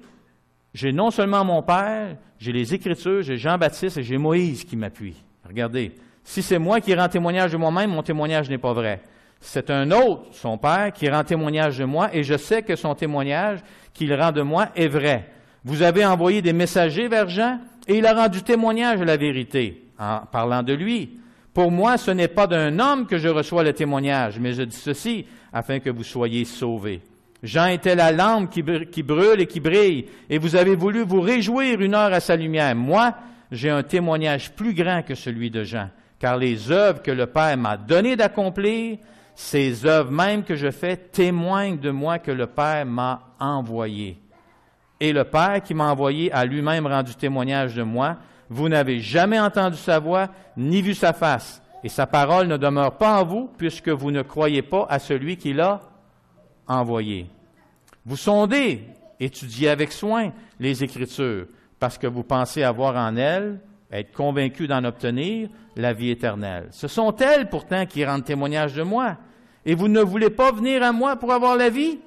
j'ai non seulement mon Père, j'ai les Écritures, j'ai Jean-Baptiste et j'ai Moïse qui m'appuient. Regardez, si c'est moi qui rends témoignage de moi-même, mon témoignage n'est pas vrai. C'est un autre, son Père, qui rend témoignage de moi et je sais que son témoignage qu'il rend de moi est vrai. Vous avez envoyé des messagers vers Jean et il a rendu témoignage de la vérité en parlant de lui. Pour moi, ce n'est pas d'un homme que je reçois le témoignage, mais je dis ceci afin que vous soyez sauvés. Jean était la lampe qui brûle et qui brille, et vous avez voulu vous réjouir une heure à sa lumière. Moi, j'ai un témoignage plus grand que celui de Jean, car les œuvres que le Père m'a donné d'accomplir, ces œuvres même que je fais témoignent de moi que le Père m'a envoyé. Et le Père qui m'a envoyé a lui-même rendu témoignage de moi. Vous n'avez jamais entendu sa voix, ni vu sa face, et sa parole ne demeure pas en vous, puisque vous ne croyez pas à celui qui l'a envoyé. Vous sondez, étudiez avec soin les Écritures, parce que vous pensez avoir en elles, être convaincus d'en obtenir, la vie éternelle. Ce sont elles pourtant qui rendent témoignage de moi. Et vous ne voulez pas venir à moi pour avoir la vie?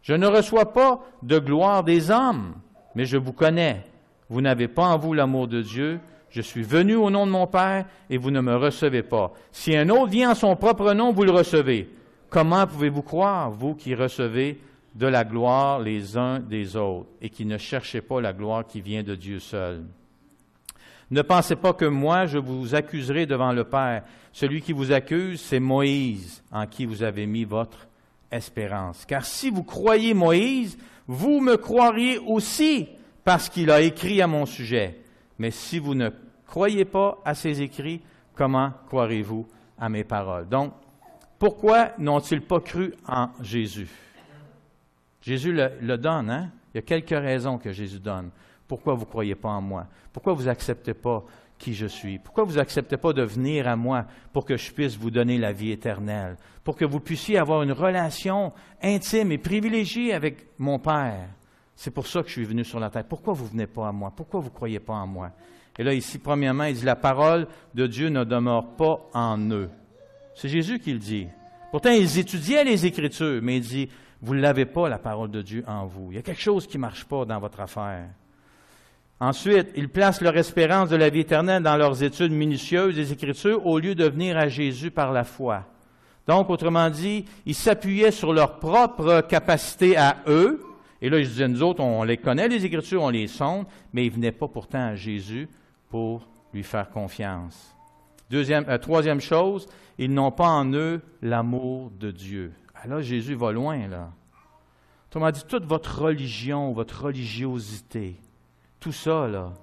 Je ne reçois pas de gloire des hommes, mais je vous connais. Vous n'avez pas en vous l'amour de Dieu. Je suis venu au nom de mon Père et vous ne me recevez pas. Si un autre vient en son propre nom, vous le recevez. Comment pouvez-vous croire, vous qui recevez de la gloire les uns des autres et qui ne cherchez pas la gloire qui vient de Dieu seul? Ne pensez pas que moi, je vous accuserai devant le Père. Celui qui vous accuse, c'est Moïse, en qui vous avez mis votre espérance. Car si vous croyez Moïse, vous me croiriez aussi, parce qu'il a écrit à mon sujet. Mais si vous ne croyez pas à ses écrits, comment croirez-vous à mes paroles? Donc, pourquoi n'ont-ils pas cru en Jésus? Jésus le donne, hein? Il y a quelques raisons que Jésus donne. Pourquoi vous ne croyez pas en moi? Pourquoi vous n'acceptez pas qui je suis? Pourquoi vous n'acceptez pas de venir à moi pour que je puisse vous donner la vie éternelle? Pour que vous puissiez avoir une relation intime et privilégiée avec mon Père. C'est pour ça que je suis venu sur la terre. Pourquoi vous ne venez pas à moi? Pourquoi vous ne croyez pas en moi? Et là, ici, premièrement, il dit, la parole de Dieu ne demeure pas en eux. C'est Jésus qui le dit. Pourtant, ils étudiaient les Écritures, mais il dit, vous ne l'avez pas, la parole de Dieu, en vous. Il y a quelque chose qui ne marche pas dans votre affaire. Ensuite, ils placent leur espérance de la vie éternelle dans leurs études minutieuses des Écritures au lieu de venir à Jésus par la foi. Donc, autrement dit, ils s'appuyaient sur leur propre capacité à eux. Et là, je disais, nous autres, on les connaît, les Écritures, on les sonde, mais ils ne venaient pas pourtant à Jésus pour lui faire confiance. Troisième chose, ils n'ont pas en eux l'amour de Dieu. Ah là, Jésus va loin, là. Autrement dit, toute votre religion, votre religiosité, tout ça, là,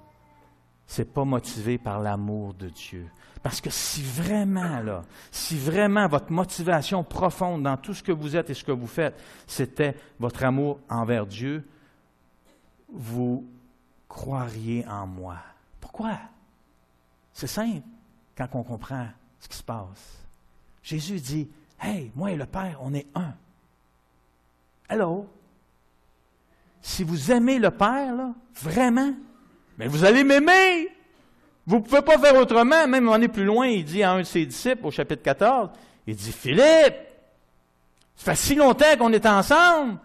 c'est pas motivé par l'amour de Dieu. Parce que si vraiment votre motivation profonde dans tout ce que vous êtes et ce que vous faites, c'était votre amour envers Dieu, vous croiriez en moi. Pourquoi? C'est simple quand on comprend ce qui se passe. Jésus dit, « Hey, moi et le Père, on est un. » Hello? Si vous aimez le Père, là, vraiment, mais vous allez m'aimer! Vous ne pouvez pas faire autrement. Même on est plus loin, il dit à un de ses disciples, au chapitre 14, il dit, « Philippe, ça fait si longtemps qu'on est ensemble,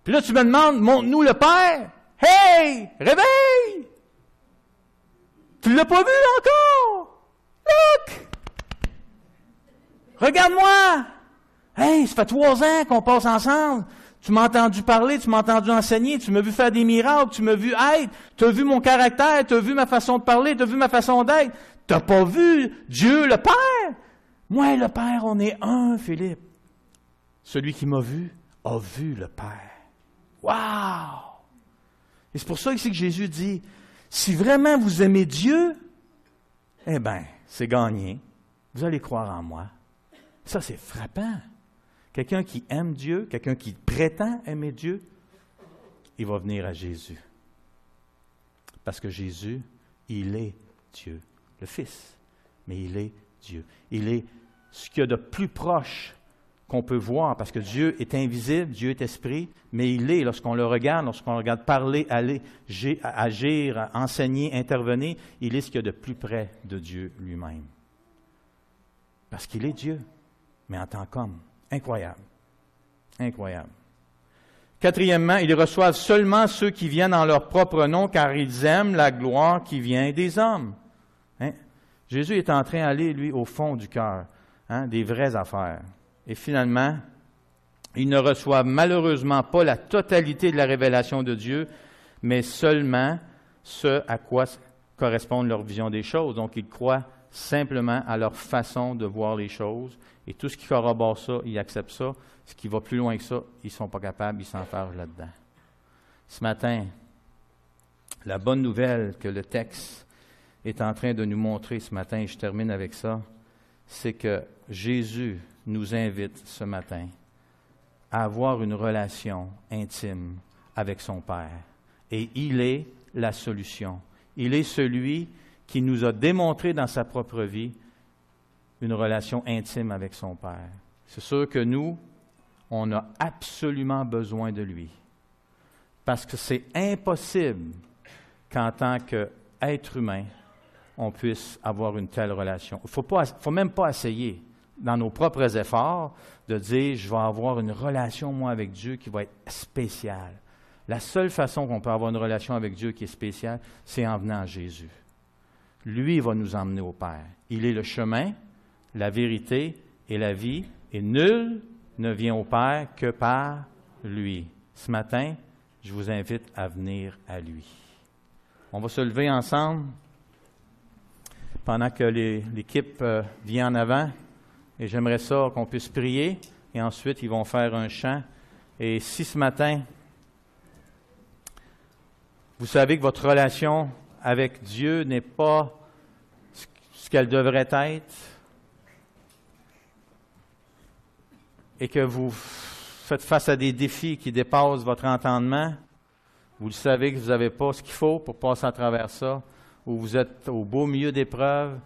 puis là tu me demandes, montre-nous le Père. Hey, réveille! Tu ne l'as pas vu encore? Look! Regarde-moi! Hey, ça fait 3 ans qu'on passe ensemble. Tu m'as entendu parler, tu m'as entendu enseigner, tu m'as vu faire des miracles, tu m'as vu être, tu as vu mon caractère, tu as vu ma façon de parler, tu as vu ma façon d'être. Tu n'as pas vu Dieu le Père? Moi et le Père, on est un, Philippe. Celui qui m'a vu a vu le Père. Wow! Et c'est pour ça ici que Jésus dit, si vraiment vous aimez Dieu, eh bien, c'est gagné. Vous allez croire en moi. Ça, c'est frappant. Quelqu'un qui aime Dieu, quelqu'un qui prétend aimer Dieu, il va venir à Jésus. Parce que Jésus, il est Dieu, le Fils, mais il est Dieu. Il est ce qu'il y a de plus proche qu'on peut voir, parce que Dieu est invisible, Dieu est esprit, mais il est, lorsqu'on le regarde parler, aller, agir, enseigner, intervenir, il est ce qu'il y a de plus près de Dieu lui-même. Parce qu'il est Dieu, mais en tant qu'homme. Incroyable. Incroyable. Quatrièmement, ils reçoivent seulement ceux qui viennent en leur propre nom, car ils aiment la gloire qui vient des hommes. Hein? Jésus est en train d'aller, lui, au fond du cœur, des vraies affaires. Et finalement, ils ne reçoivent malheureusement pas la totalité de la révélation de Dieu, mais seulement ce à quoi correspond leur vision des choses. Donc, ils croient simplement à leur façon de voir les choses. Et tout ce qui corrobore ça, ils acceptent ça. Ce qui va plus loin que ça, ils ne sont pas capables, ils s'enferment là-dedans. Ce matin, la bonne nouvelle que le texte est en train de nous montrer ce matin, et je termine avec ça, c'est que Jésus nous invite ce matin à avoir une relation intime avec son Père. Et il est la solution. Il est celui qui nous a démontré dans sa propre vie une relation intime avec son Père. C'est sûr que nous, on a absolument besoin de lui. Parce que c'est impossible qu'en tant qu'être humain, on puisse avoir une telle relation. Il ne faut même pas essayer, dans nos propres efforts, de dire « je vais avoir une relation, moi, avec Dieu qui va être spéciale ». La seule façon qu'on peut avoir une relation avec Dieu qui est spéciale, c'est en venant à Jésus. Lui va nous emmener au Père. Il est le chemin, la vérité et la vie, et nul ne vient au Père que par lui. Ce matin, je vous invite à venir à lui. On va se lever ensemble pendant que l'équipe vient en avant, et j'aimerais ça qu'on puisse prier, et ensuite ils vont faire un chant. Et si ce matin, vous savez que votre relation avec Dieu n'est pas ce qu'elle devrait être, et que vous faites face à des défis qui dépassent votre entendement, vous le savez que vous n'avez pas ce qu'il faut pour passer à travers ça, ou vous êtes au beau milieu d'épreuves,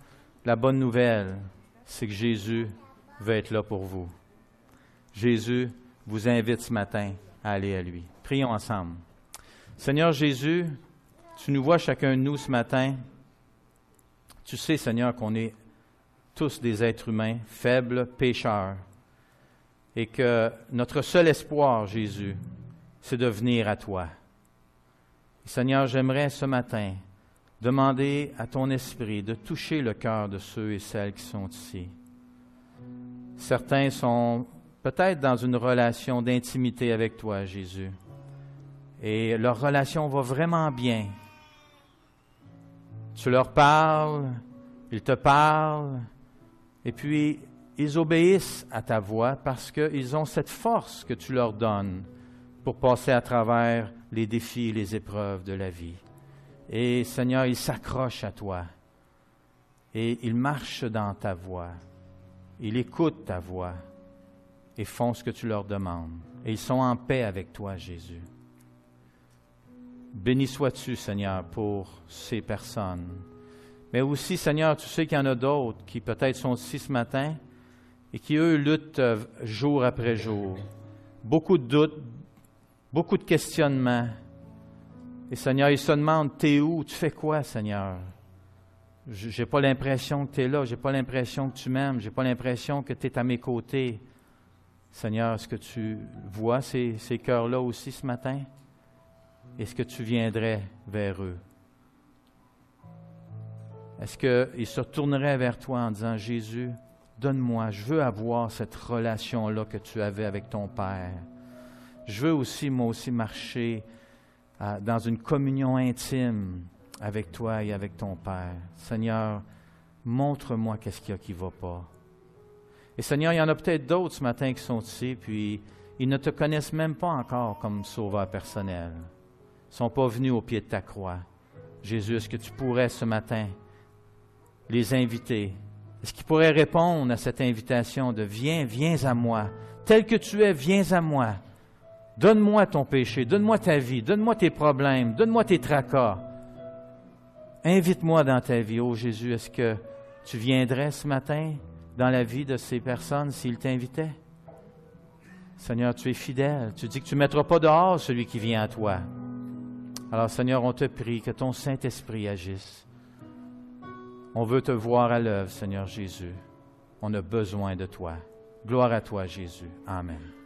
la bonne nouvelle, c'est que Jésus veut être là pour vous. Jésus vous invite ce matin à aller à lui. Prions ensemble. Seigneur Jésus, tu nous vois chacun de nous ce matin. Tu sais, Seigneur, qu'on est tous des êtres humains, faibles, pécheurs, et que notre seul espoir, Jésus, c'est de venir à toi. Et Seigneur, j'aimerais ce matin demander à ton esprit de toucher le cœur de ceux et celles qui sont ici. Certains sont peut-être dans une relation d'intimité avec toi, Jésus, et leur relation va vraiment bien. Tu leur parles, ils te parlent, et puis ils obéissent à ta voix parce qu'ils ont cette force que tu leur donnes pour passer à travers les défis et les épreuves de la vie. Et Seigneur, ils s'accrochent à toi. Et ils marchent dans ta voie. Ils écoutent ta voix et font ce que tu leur demandes. Et ils sont en paix avec toi, Jésus. Béni sois-tu, Seigneur, pour ces personnes. Mais aussi, Seigneur, tu sais qu'il y en a d'autres qui peut-être sont ici ce matin et qui, eux, luttent jour après jour. Beaucoup de doutes, beaucoup de questionnements. Et Seigneur, ils se demandent, t'es où? Tu fais quoi, Seigneur? J'ai pas l'impression que tu es là, j'ai pas l'impression que tu m'aimes, j'ai pas l'impression que tu es à mes côtés. Seigneur, est-ce que tu vois ces cœurs-là aussi ce matin? Est-ce que tu viendrais vers eux? Est-ce qu'ils se tourneraient vers toi en disant, Jésus, donne-moi, je veux avoir cette relation-là que tu avais avec ton Père. Je veux aussi, moi aussi, marcher dans une communion intime avec toi et avec ton Père. Seigneur, montre-moi qu'est-ce qu'il y a qui ne va pas. Et Seigneur, il y en a peut-être d'autres ce matin qui sont ici, puis ils ne te connaissent même pas encore comme sauveur personnel. Ils ne sont pas venus au pied de ta croix. Jésus, est-ce que tu pourrais ce matin les inviter? Est-ce qu'ils pourraient répondre à cette invitation de « Viens, viens à moi. Tel que tu es, viens à moi. Donne-moi ton péché, donne-moi ta vie, donne-moi tes problèmes, donne-moi tes tracas. Invite-moi dans ta vie, ô Jésus. Est-ce que tu viendrais ce matin dans la vie de ces personnes s'ils t'invitaient? Seigneur, tu es fidèle. Tu dis que tu ne mettras pas dehors celui qui vient à toi. Alors, Seigneur, on te prie que ton Saint-Esprit agisse. On veut te voir à l'œuvre, Seigneur Jésus. On a besoin de toi. Gloire à toi, Jésus. Amen.